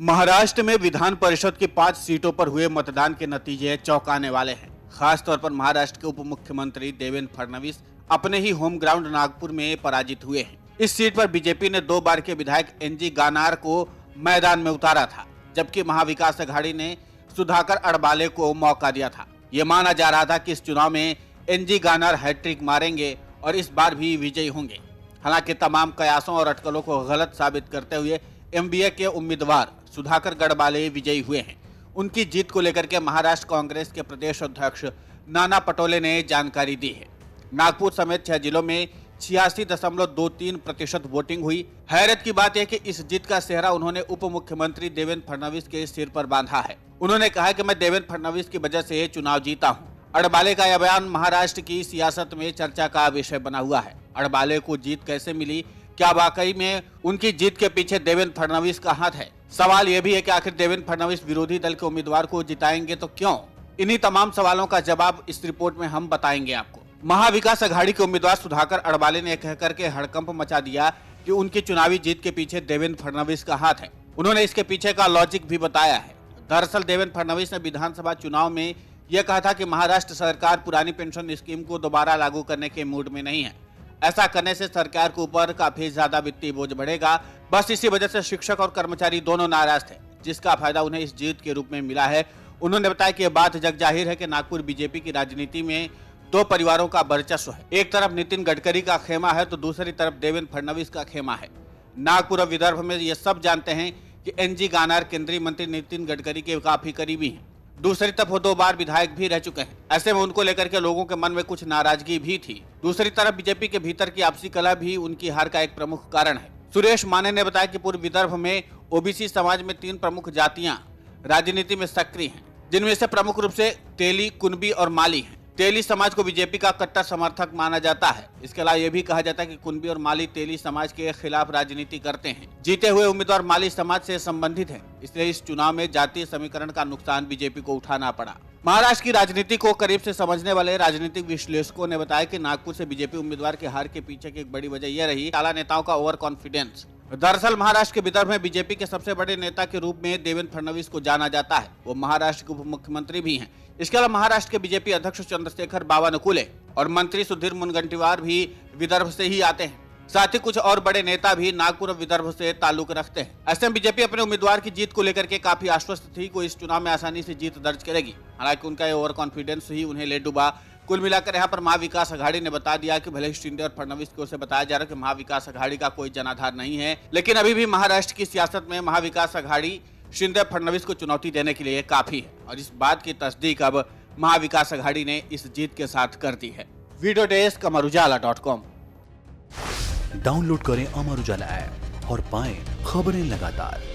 महाराष्ट्र में विधान परिषद की 5 सीटों पर हुए मतदान के नतीजे चौंकाने वाले हैं। खासतौर पर महाराष्ट्र के उप मुख्यमंत्री देवेंद्र फडणवीस अपने ही होम ग्राउंड नागपुर में पराजित हुए हैं। इस सीट पर बीजेपी ने 2 बार के विधायक एनजी गानार को मैदान में उतारा था, जबकि महाविकास अघाड़ी ने सुधाकर अड़बाले को मौका दिया था। ये माना जा रहा था कि इस चुनाव में एनजी गानार हैट्रिक मारेंगे और इस बार भी विजयी होंगे। हालांकि तमाम कयासों और अटकलों को गलत साबित करते हुए एमबीए के उम्मीदवार सुधाकर गढ़बाले विजयी हुए हैं। उनकी जीत को लेकर के महाराष्ट्र कांग्रेस के प्रदेश अध्यक्ष नाना पटोले ने जानकारी दी है। नागपुर समेत 6 जिलों में 86.23% वोटिंग हुई। हैरत की बात यह कि इस जीत का सेहरा उन्होंने उप मुख्यमंत्री देवेंद्र फडणवीस के सिर पर बांधा है। उन्होंने कहा कि मैं देवेंद्र फडणवीस की वजह से चुनाव जीता हूं। अड़बाले का यह बयान महाराष्ट्र की सियासत में चर्चा का विषय बना हुआ है। अड़बाले को जीत कैसे मिली? क्या वाकई में उनकी जीत के पीछे देवेंद्र फडणवीस का हाथ है? सवाल यह भी है कि आखिर देवेंद्र फडणवीस विरोधी दल के उम्मीदवार को जिताएंगे तो क्यों? इन्हीं तमाम सवालों का जवाब इस रिपोर्ट में हम बताएंगे आपको। महाविकास अघाड़ी के उम्मीदवार सुधाकर अड़बाले ने कहकर के हड़कंप मचा दिया कि उनकी चुनावी जीत के पीछे देवेंद्र फडणवीस का हाथ है। उन्होंने इसके पीछे का लॉजिक भी बताया है। दरअसल देवेंद्र फडणवीस ने विधानसभा चुनाव में यह कहा था कि महाराष्ट्र सरकार पुरानी पेंशन स्कीम को दोबारा लागू करने के मूड में नहीं है। ऐसा करने से सरकार के ऊपर काफी ज्यादा वित्तीय बोझ बढ़ेगा। बस इसी वजह से शिक्षक और कर्मचारी दोनों नाराज थे, जिसका फायदा उन्हें इस जीत के रूप में मिला है। उन्होंने बताया कि यह बात जग जाहिर है कि नागपुर बीजेपी की राजनीति में 2 परिवारों का वर्चस्व है। एक तरफ नितिन गडकरी का खेमा है तो दूसरी तरफ देवेंद्र फडणवीस का खेमा है। नागपुर और विदर्भ में ये सब जानते हैं कि एनजी गानार केंद्रीय मंत्री नितिन गडकरी के काफी करीबी हैं। दूसरी तरफ वो 2 बार विधायक भी रह चुके हैं। ऐसे में उनको लेकर के लोगों के मन में कुछ नाराजगी भी थी। दूसरी तरफ बीजेपी के भीतर की आपसी कलह भी उनकी हार का एक प्रमुख कारण है। सुरेश माने ने बताया कि पूर्व विदर्भ में ओबीसी समाज में 3 प्रमुख जातियां राजनीति में सक्रिय हैं, जिनमें से प्रमुख रूप से तेली, कुनबी और माली हैं। तेली समाज को बीजेपी का कट्टर समर्थक माना जाता है। इसके अलावा यह भी कहा जाता है कि कुनबी और माली तेली समाज के खिलाफ राजनीति करते हैं। जीते हुए उम्मीदवार माली समाज से संबंधित है, इसलिए इस चुनाव में जातीय समीकरण का नुकसान बीजेपी को उठाना पड़ा। महाराष्ट्र की राजनीति को करीब से समझने वाले राजनीतिक विश्लेषकों ने बताया कि नागपुर से बीजेपी उम्मीदवार के हार के पीछे की एक बड़ी वजह यह रही आला नेताओं का ओवर कॉन्फिडेंस। दरअसल महाराष्ट्र के विदर्भ में बीजेपी के सबसे बड़े नेता के रूप में देवेंद्र फडणवीस को जाना जाता है। वो महाराष्ट्र के उप मुख्यमंत्री भी हैं। इसके अलावा महाराष्ट्र के बीजेपी अध्यक्ष चंद्रशेखर बावनकुले और मंत्री सुधीर मुनगंटीवार भी विदर्भ से ही आते हैं। साथ ही कुछ और बड़े नेता भी नागपुर और विदर्भ से ताल्लुक रखते हैं। ऐसे में बीजेपी अपने उम्मीदवार की जीत को लेकर के काफी आश्वस्त थी कि इस चुनाव में आसानी से जीत दर्ज करेगी। हालांकि उनका ये ओवर कॉन्फिडेंस ही उन्हें ले डूबा। कुल मिलाकर यहाँ पर महाविकास अघाड़ी ने बता दिया कि भले ही शिंदे और फडणवीस की ओर से बताया जा रहा है कि महाविकास अघाड़ी का कोई जनाधार नहीं है, लेकिन अभी भी महाराष्ट्र की सियासत में महाविकास अघाड़ी शिंदे फडणवीस को चुनौती देने के लिए काफी है। और इस बात की तस्दीक अब महाविकास अघाड़ी ने इस जीत के साथ कर दी है। Video desk amarujala.com। डाउनलोड करें अमर उजाला ऐप और पाएं खबरें लगातार।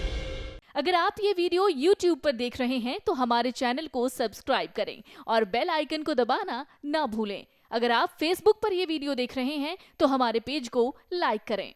अगर आप ये वीडियो YouTube पर देख रहे हैं तो हमारे चैनल को सब्सक्राइब करें और बेल आइकन को दबाना ना भूलें। अगर आप Facebook पर ये वीडियो देख रहे हैं तो हमारे पेज को लाइक करें।